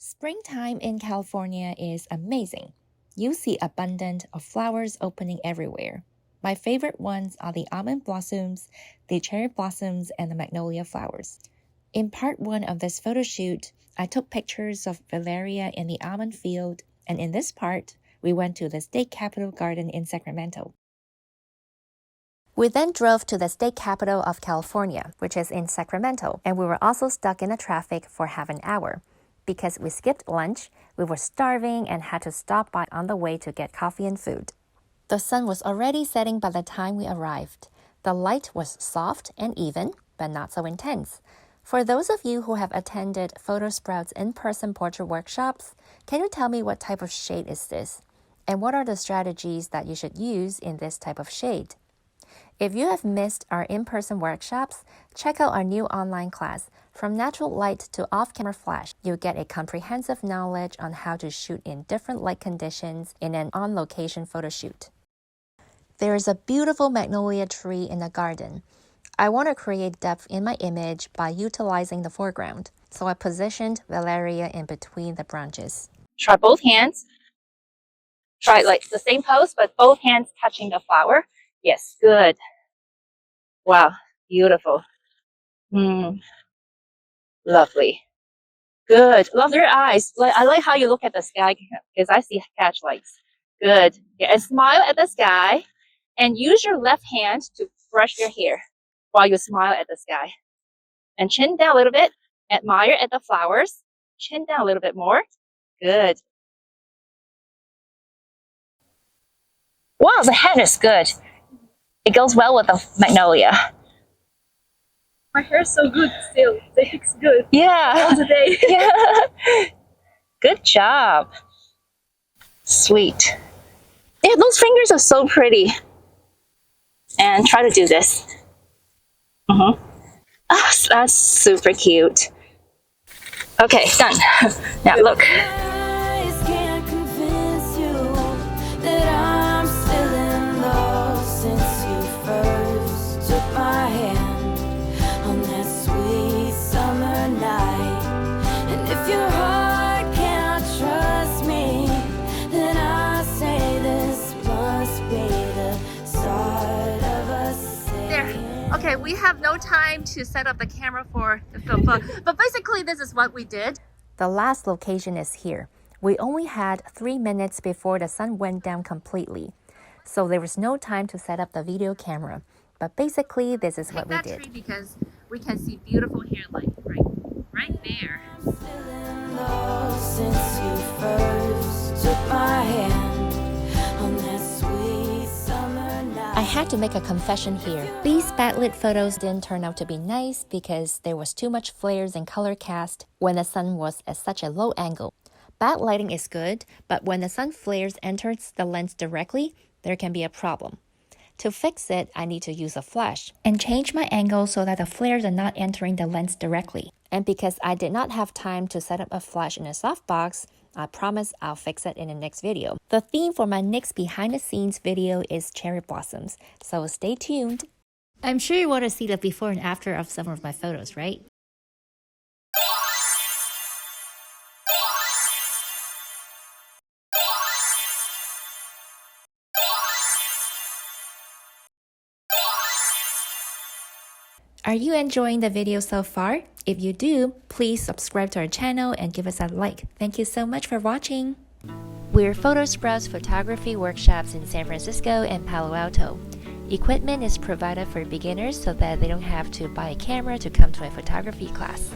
Springtime in California is amazing. You see abundance of flowers opening everywhere. My favorite ones are the almond blossoms, the cherry blossoms, and the magnolia flowers. In part 1 of this photo shoot, I took pictures of Valeria in the almond field, and in this part, we went to the state capitol garden in Sacramento. We then drove to the state capital of California, which is in Sacramento, and we were also stuck in the traffic for half an hour. Because we skipped lunch, we were starving and had to stop by on the way to get coffee and food. The sun was already setting by the time we arrived. The light was soft and even, but not so intense. For those of you who have attended Photosprouts in-person portrait workshops, can you tell me what type of shade is this? And what are the strategies that you should use in this type of shade? If you have missed our in-person workshops, check out our new online class, From Natural Light to Off-Camera Flash. You'll get a comprehensive knowledge on how to shoot in different light conditions in an on-location photo shoot. There is a beautiful magnolia tree in the garden. I want to create depth in my image by utilizing the foreground, so I positioned Valeria in between the branches. Try both hands. Try like the same pose, but both hands touching the flower. Yes, good. Wow, beautiful. Lovely. Good. Love your eyes. I like how you look at the sky because I see catch lights. Good. Yeah, and smile at the sky and use your left hand to brush your hair while you smile at the sky. And chin down a little bit. Admire at the flowers. Chin down a little bit more. Good. Wow, the head is good. It goes well with the magnolia. My hair is so good still. It looks good. Yeah. All the day. Yeah. Good job. Sweet. Yeah, those fingers are so pretty. And try to do this. Oh, that's super cute. Okay, done. Now look. Okay, we have no time to set up the camera for the film, but basically this is what we did. The last location is here. We only had 3 minutes before the sun went down completely, so there was no time to set up the video camera. But basically, this is what we did. Tree because we can see beautiful hairline right there. Since you first took my hand on that sweet summer night. I had to make a confession here. These backlit photos didn't turn out to be nice because there was too much flares and color cast when the sun was at such a low angle. Backlighting is good, but when the sun flares enters the lens directly, there can be a problem. To fix it, I need to use a flash and change my angle so that the flares are not entering the lens directly. And because I did not have time to set up a flash in a softbox, I promise I'll fix it in the next video. The theme for my next behind the scenes video is cherry blossoms, so stay tuned. I'm sure you want to see the before and after of some of my photos, right? Are you enjoying the video so far? If you do, please subscribe to our channel and give us a like. Thank you so much for watching. We're Photosprouts photography workshops in San Francisco and Palo Alto. Equipment is provided for beginners so that they don't have to buy a camera to come to a photography class.